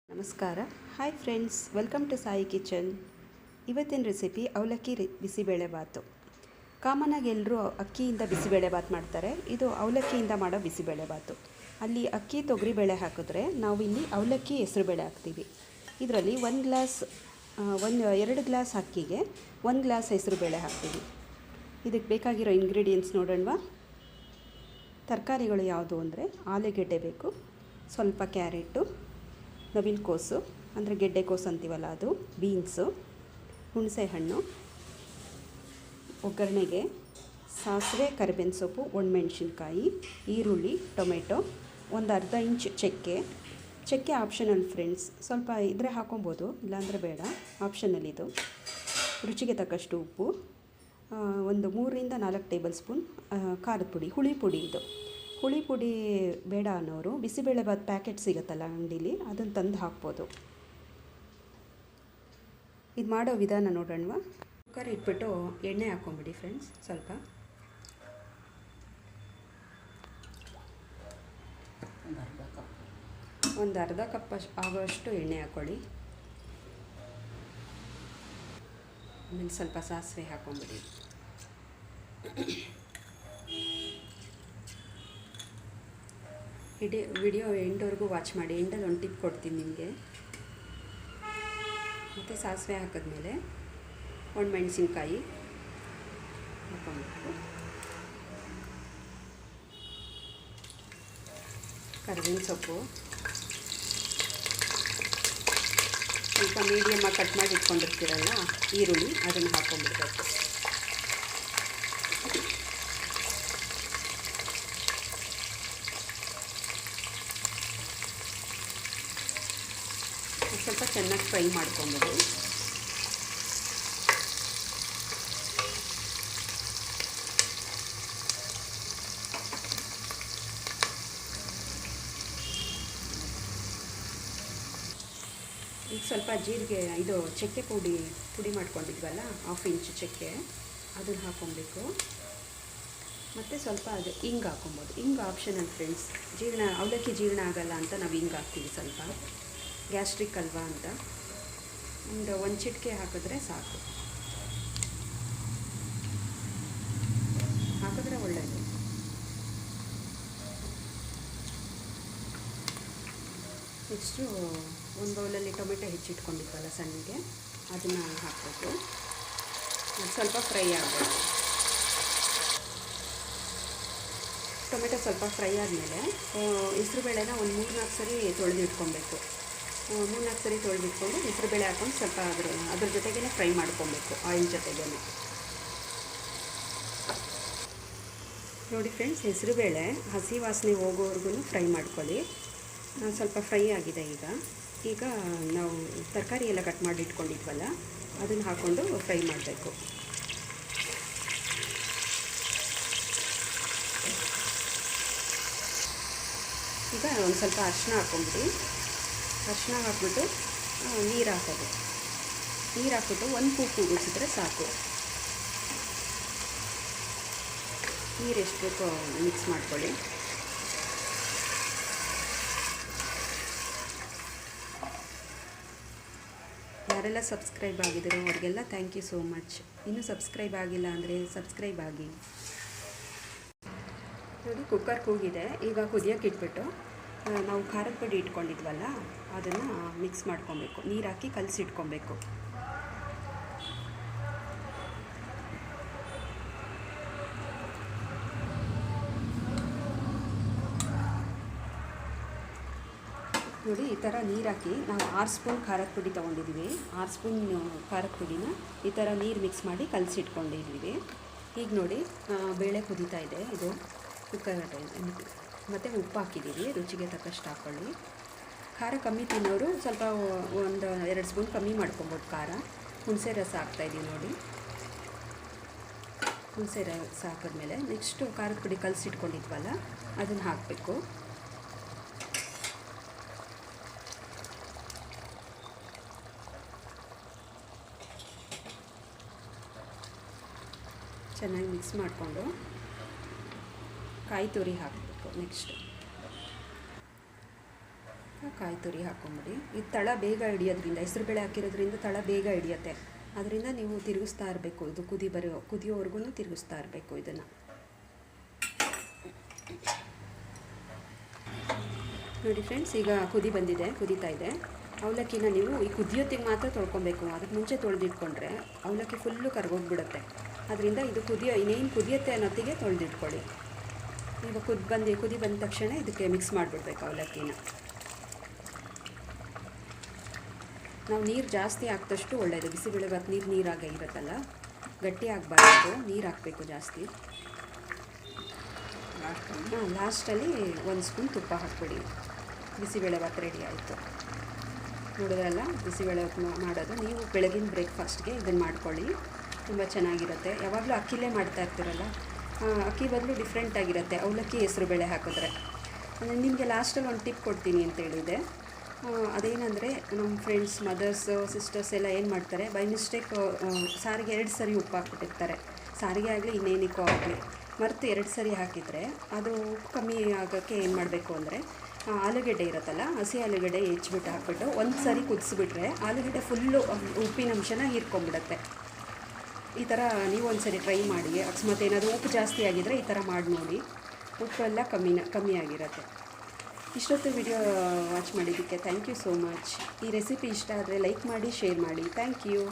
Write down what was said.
ನಮಸ್ಕಾರ. Hi friends, welcome to Sai kitchen. ಇವತ್ತಿನ recipe ಅವಲಕ್ಕಿ ಬಿಸಿಬೇಳೆಬಾತು. ಕಾಮನಾಗಿ ಎಲ್ಲರೂ ಅಕ್ಕಿಯಿಂದ ಬಿಸಿಬೇಳೆಬಾತು ಮಾಡ್ತಾರೆ. ಇದು ಅವಲಕ್ಕಿಯಿಂದ ಮಾಡೋ ಬಿಸಿಬೇಳೆಬಾತು. ಅಲ್ಲಿ ಅಕ್ಕಿ ತೊಗರಿಬೇಳೆ ಹಾಕಿದ್ರೆ ನಾವು ಇಲ್ಲಿ ಅವಲಕ್ಕಿ ಹೆಸರುಬೇಳೆ ಹಾಕ್ತೀವಿ. ಇದರಲ್ಲಿ 2 ಗ್ಲಾಸ್ ಅಕ್ಕಿಗೆ 1 ಗ್ಲಾಸ್ ಹೆಸರುಬೇಳೆ ಹಾಕ್ತೀವಿ. ಇದಕ್ಕೆ ಬೇಕಾಗಿರೋ ಇಂಗ್ರೀಡಿಯೆಂಟ್ಸ್ ನೋಡೋಣವಾ. ತರಕಾರಿಗಳು ಯಾವುದು ಅಂದರೆ ಆಲೂಗೆಡ್ಡೆ ಬೇಕು, ಸ್ವಲ್ಪ ಕ್ಯಾರೆಟು, ನವಿಲುಕೋಸು ಅಂದರೆ ಗೆಡ್ಡೆಕೋಸು ಅಂತೀವಲ್ಲ ಅದು, ಬೀನ್ಸು, ಹುಣಸೆಹಣ್ಣು, ಒಗ್ಗರಣೆಗೆ ಸಾಸಿವೆ, ಕರಿಬೇವಿನ ಸೊಪ್ಪು, ಒಣಮೆಣಸಿನ್ಕಾಯಿ, ಈರುಳ್ಳಿ, ಟೊಮೆಟೊ, ಒಂದು ಅರ್ಧ ಇಂಚ್ ಚಕ್ಕೆ ಆಪ್ಷನಲ್ ಫ್ರೆಂಡ್ಸ್. ಸ್ವಲ್ಪ ಇದ್ದರೆ ಹಾಕೊಬೋದು, ಇಲ್ಲಾಂದರೆ ಬೇಡ, ಆಪ್ಷನಲ್ ಇದು. ರುಚಿಗೆ ತಕ್ಕಷ್ಟು ಉಪ್ಪು, ಒಂದು 3ರಿಂದ 4 ಟೇಬಲ್ ಸ್ಪೂನ್ ಖಾರದ ಪುಡಿ, ಹುಳಿ ಪುಡಿ. ಇದು ಹುಳಿ ಪುಡಿ ಬೇಡ ಅನ್ನೋರು ಬಿಸಿಬೇಳೆಬಾತ್ ಪ್ಯಾಕೆಟ್ ಸಿಗುತ್ತಲ್ಲ ಅಂಗಡೀಲಿ, ಅದನ್ನು ತಂದು ಹಾಕ್ಬೋದು. ಇದು ಮಾಡೋ ವಿಧಾನ ನೋಡೋಣವಾ. ಕುಕ್ಕರ್ ಇಟ್ಬಿಟ್ಟು ಎಣ್ಣೆ ಹಾಕ್ಕೊಂಬಿಡಿ ಫ್ರೆಂಡ್ಸ್. ಸ್ವಲ್ಪ ಒಂದು ಅರ್ಧ ಕಪ್ ಆಗೋಷ್ಟು ಎಣ್ಣೆ ಹಾಕ್ಕೊಳ್ಳಿ. ಆಮೇಲೆ ಸ್ವಲ್ಪ ಸಾಸಿವೆ ಹಾಕ್ಕೊಂಬಿಡಿ. ವಿಡಿಯೋ ಎಂಡವರೆಗೂ ವಾಚ್ ಮಾಡಿ. ಎಂಡಲ್ಲಿ ಒಂದು ಟಿಪ್ ಕೊಡ್ತೀನಿ ನಿಮಗೆ. ಮತ್ತು ಸಾಸಿವೆ ಹಾಕಿದ್ಮೇಲೆ ಒಣಮೆಣಸಿನ್ಕಾಯಿ ಹಾಕ್ಕೊಬೇಕು, ಕರಿಬೇವಿನ ಸೊಪ್ಪು, ಸ್ವಲ್ಪ ಮೀಡಿಯಮ್ಮಾಗಿ ಕಟ್ ಮಾಡಿ ಇಟ್ಕೊಂಡಿರ್ತೀರಲ್ಲ ಈರುಳ್ಳಿ, ಅದನ್ನು ಹಾಕ್ಕೊಂಡ್ಬಿಡ್ಬೇಕು. ಸ್ವಲ್ಪ ಚೆನ್ನಾಗಿ ಫ್ರೈ ಮಾಡ್ಕೊಂಬಿಡಿ. ಈಗ ಸ್ವಲ್ಪ ಜೀರಿಗೆ, ಇದು ಚಕ್ಕೆ ಪುಡಿ ಮಾಡ್ಕೊಂಡಿದ್ವಲ್ಲ, 1/2 ಇಂಚ್ ಚಕ್ಕೆ, ಅದನ್ನು ಹಾಕ್ಕೊಬೇಕು. ಮತ್ತು ಸ್ವಲ್ಪ ಅದು ಹಿಂಗೆ ಹಾಕ್ಕೊಬೋದು. ಹಿಂಗೆ ಆಪ್ಷನಲ್ ಫ್ರೆಂಡ್ಸ್. ಅವಲಕ್ಕಿ ಜೀರ್ಣ ಆಗಲ್ಲ ಅಂತ ನಾವು ಹಿಂಗೆ ಹಾಕ್ತೀವಿ. ಸ್ವಲ್ಪ ಗ್ಯಾಸ್ಟ್ರಿಕ್ ಅಲ್ವಾ ಅಂತ ಒಂದು ಚಿಟಿಕೆ ಹಾಕಿದ್ರೆ ಸಾಕು. ಹಾಕಿದ್ರೆ ಒಳ್ಳೆಯದು. ನೆಕ್ಸ್ಟು ಒಂದು ಬೌಲಲ್ಲಿ ಟೊಮೆಟೊ ಹೆಚ್ಚಿಟ್ಕೊಂಡಿದ್ವಲ್ಲ ಸಣ್ಣಗೆ, ಅದನ್ನು ಹಾಕಬೇಕು. ಸ್ವಲ್ಪ ಫ್ರೈ ಆಗಬೇಕು. ಟೊಮೆಟೊ ಸ್ವಲ್ಪ ಫ್ರೈ ಆದಮೇಲೆ ಹೆಸರುಬೇಳೆನ ಒಂದು 3-4 ಸರಿ ತೊಳೆದಿಟ್ಕೊಬೇಕು. 3-4 ಸರಿ ತೊಳೆದಿಟ್ಕೊಂಡು ಹೆಸರುಬೇಳೆ ಹಾಕ್ಕೊಂಡು ಸ್ವಲ್ಪ ಅದ್ರ ಜೊತೆಗೇ ಫ್ರೈ ಮಾಡ್ಕೊಬೇಕು, ಆಯಿಲ್ ಜೊತೆಗೇ. ನೋಡಿ ಫ್ರೆಂಡ್ಸ್, ಹೆಸರುಬೇಳೆ ಹಸಿ ವಾಸನೆ ಹೋಗೋವರೆಗೂ ಫ್ರೈ ಮಾಡ್ಕೊಳ್ಳಿ. ಸ್ವಲ್ಪ ಫ್ರೈ ಆಗಿದೆ. ಈಗ ನಾವು ತರಕಾರಿ ಎಲ್ಲ ಕಟ್ ಮಾಡಿ ಇಟ್ಕೊಂಡಿದ್ವಲ್ಲ, ಅದನ್ನು ಹಾಕ್ಕೊಂಡು ಫ್ರೈ ಮಾಡಬೇಕು. ಈಗ ಒಂದು ಸ್ವಲ್ಪ ಅರಿಶಿನ ಹಾಕ್ಕೊಂಬಿಡಿ. ಅರಿಶಿನ ಹಾಕ್ಬಿಟ್ಟು ನೀರು ಹಾಕ್ಬಿಟ್ಟು ಒಂದು ಕೂಗಿಸಿದ್ರೆ ಸಾಕು. ನೀರು ಎಷ್ಟು ಬೇಕೋ ಮಿಕ್ಸ್ ಮಾಡ್ಕೊಳ್ಳಿ. ಯಾರೆಲ್ಲ ಸಬ್ಸ್ಕ್ರೈಬ್ ಆಗಿದ್ದೀರೋ ಅವ್ರಿಗೆಲ್ಲ ಥ್ಯಾಂಕ್ ಯು ಸೋ ಮಚ್. ಇನ್ನೂ ಸಬ್ಸ್ಕ್ರೈಬ್ ಆಗಿಲ್ಲ ಅಂದರೆ ಸಬ್ಸ್ಕ್ರೈಬ್ ಆಗಿ. ನೋಡಿ, ಕುಕ್ಕರ್ ಕೂಗಿದೆ. ಈಗ ಕುದಿಯೋಕೆ ಇಟ್ಬಿಟ್ಟು ನಾವು ಖಾರದ ಪುಡಿ ಇಟ್ಕೊಂಡಿದ್ವಲ್ಲ, ಅದನ್ನು ಮಿಕ್ಸ್ ಮಾಡ್ಕೊಬೇಕು. ನೀರು ಹಾಕಿ ಕಲಸಿಟ್ಕೊಬೇಕು. ನೋಡಿ, ಈ ಥರ ನೀರು ಹಾಕಿ ನಾವು 6 ಸ್ಪೂನ್ ಖಾರದ ಪುಡಿ ತೊಗೊಂಡಿದ್ದೀವಿ. 6 ಸ್ಪೂನ್ ಖಾರದ ಪುಡಿನ ಈ ಥರ ನೀರು ಮಿಕ್ಸ್ ಮಾಡಿ ಕಲಸಿಟ್ಕೊಂಡಿದ್ದೀವಿ. ಈಗ ನೋಡಿ, ಬೇಳೆ ಕುದೀತಾ ಇದೆ. ಇದು ಕುಕ್ಕರ್ ಮತ್ತು ಉಪ್ಪು ಹಾಕಿದ್ದೀವಿ, ರುಚಿಗೆ ತಕ್ಕಷ್ಟು ಹಾಕ್ಕೊಳ್ಳಿ. ಖಾರ ಕಮ್ಮಿ ತಿನ್ನೋರು ಸ್ವಲ್ಪ ಒಂದು 2 ಸ್ಪೂನ್ ಕಮ್ಮಿ ಮಾಡ್ಕೊಬೋದು ಖಾರ. ಹುಣಸೆ ರಸ ಹಾಕ್ತಾಯಿದ್ದೀವಿ ನೋಡಿ. ಹುಣಸೆ ರಸ ಹಾಕಿದ್ಮೇಲೆ ನೆಕ್ಸ್ಟು ಖಾರದ ಪುಡಿ ಕಲಸಿಟ್ಕೊಂಡಿದ್ವಲ್ಲ, ಅದನ್ನು ಹಾಕಬೇಕು. ಚೆನ್ನಾಗಿ ಮಿಕ್ಸ್ ಮಾಡಿಕೊಂಡು ಕಾಯಿ ತುರಿ ಹಾಕಬೇಕು. ನೆಕ್ಸ್ಟ್ ಕಾಯಿ ತುರಿ ಹಾಕ್ಕೊಂಬಿಡಿ. ಇದು ತಳ ಬೇಗ ಹಿಡಿಯೋದ್ರಿಂದ, ಹೆಸರುಬೇಳೆ ಹಾಕಿರೋದ್ರಿಂದ ತಳ ಬೇಗ ಹಿಡಿಯುತ್ತೆ. ಅದರಿಂದ ನೀವು ತಿರುಗಿಸ್ತಾ ಇರಬೇಕು, ಇದು ಕುದಿಯೋವರೆಗೂ ತಿರುಗಿಸ್ತಾ ಇರಬೇಕು ಇದನ್ನು. ನೋಡಿ ಫ್ರೆಂಡ್ಸ್, ಈಗ ಕುದೀತಾ ಇದೆ. ಅವಲಕ್ಕಿನ ನೀವು ಈ ಕುದಿಯೋತ್ತಿಗೆ ಮಾತ್ರ ತೊಳ್ಕೊಬೇಕು. ಅದಕ್ಕೆ ಮುಂಚೆ ತೊಳೆದಿಟ್ಕೊಂಡ್ರೆ ಅವಲಕ್ಕಿ ಫುಲ್ಲು ಕರ್ಗೋಗ್ಬಿಡುತ್ತೆ. ಅದರಿಂದ ಇದು ಇನ್ನೇನು ಕುದಿಯುತ್ತೆ ಅನ್ನೋತ್ತಿಗೆ ತೊಳೆದಿಟ್ಕೊಳ್ಳಿ. ಈಗ ಕುದಿ ಬಂದ ತಕ್ಷಣ ಇದಕ್ಕೆ ಮಿಕ್ಸ್ ಮಾಡಿಬಿಡ್ಬೇಕು ಅವಲಕ್ಕಿನ. ನಾವು ನೀರು ಜಾಸ್ತಿ ಹಾಕಿದಷ್ಟು ಒಳ್ಳೆಯದು. ಬಿಸಿಬೇಳೆಭಾತ್ ನೀರಾಗೆ ಇರುತ್ತಲ್ಲ, ಗಟ್ಟಿ ಆಗಬಾರ್ದು, ನೀರು ಹಾಕಬೇಕು ಜಾಸ್ತಿ. ಲಾಸ್ಟಲ್ಲಿ 1 ಸ್ಪೂನ್ ತುಪ್ಪ ಹಾಕ್ಬಿಡಿ. ಬಿಸಿಬೇಳೆಭಾತ್ ರೆಡಿ ಆಯಿತು. ನೋಡಿದ್ರಲ್ಲ, ಬಿಸಿಬೇಳೆಭಾತ್ ಮಾಡೋದು. ನೀವು ಬೆಳಗಿನ ಬ್ರೇಕ್ಫಾಸ್ಟ್ಗೆ ಇದನ್ನು ಮಾಡ್ಕೊಳ್ಳಿ, ತುಂಬ ಚೆನ್ನಾಗಿರುತ್ತೆ. ಯಾವಾಗಲೂ ಅಕ್ಕಿಲೇ ಮಾಡ್ತಾ ಇರ್ತೀರಲ್ಲ, ಅಕ್ಕಿ ಬದಲು ಡಿಫ್ರೆಂಟಾಗಿರುತ್ತೆ ಅವಲಕ್ಕಿ ಹೆಸರುಬೇಳೆ ಹಾಕಿದ್ರೆ. ನಿಮಗೆ ಲಾಸ್ಟಲ್ಲಿ ಒಂದು ಟಿಪ್ ಕೊಡ್ತೀನಿ ಅಂತ ಹೇಳಿದೆ. ಅದೇನೆಂದರೆ, ನಮ್ಮ ಫ್ರೆಂಡ್ಸ್, ಮದರ್ಸು, ಸಿಸ್ಟರ್ಸ್ ಎಲ್ಲ ಏನು ಮಾಡ್ತಾರೆ, ಬೈ ಮಿಸ್ಟೇಕ್ ಸಾರಿಗೆ 2 ಸರಿ ಉಪ್ಪು ಹಾಕ್ಬಿಟ್ಟಿರ್ತಾರೆ. ಸಾರಿಗೆ ಆಗಲಿ ಇನ್ನೇನಕ್ಕೂ ಆಗಲಿ ಮರೆತು 2 ಸರಿ ಹಾಕಿದರೆ ಅದು ಉಪ್ಪು ಕಮ್ಮಿ ಆಗೋಕ್ಕೆ ಏನು ಮಾಡಬೇಕು ಅಂದರೆ, ಆಲೂಗೆಡ್ಡೆ ಇರುತ್ತಲ್ಲ, ಹಸಿ ಆಲೂಗೆಡ್ಡೆ ಹೆಚ್ಚಿಬಿಟ್ಟು ಹಾಕ್ಬಿಟ್ಟು 1 ಸರಿ ಕುದಿಸ್ಬಿಟ್ರೆ ಆಲೂಗೆಡ್ಡೆ ಫುಲ್ಲು ಉಪ್ಪಿನ ಅಂಶನ ಹೀರ್ಕೊಂಡ್ಬಿಡುತ್ತೆ. ಈ ಥರ ನೀವು ಒಂದು ಸರಿ ಟ್ರೈ ಮಾಡಿ. ಅಕಸ್ಮಾತ್ ಏನಾದರೂ ಉಪ್ಪು ಜಾಸ್ತಿ ಆಗಿದ್ದರೆ ಈ ಥರ ಮಾಡಿ ನೋಡಿ, ಉಪ್ಪೆಲ್ಲ ಕಮ್ಮಿ ಆಗಿರುತ್ತೆ. ಇಷ್ಟೊತ್ತು ವಿಡಿಯೋ ವಾಚ್ ಮಾಡಿದ್ದಕ್ಕೆ ಥ್ಯಾಂಕ್ ಯು ಸೋ ಮಚ್. ಈ ರೆಸಿಪಿ ಇಷ್ಟ ಆದರೆ ಲೈಕ್ ಮಾಡಿ, ಶೇರ್ ಮಾಡಿ. Thank you.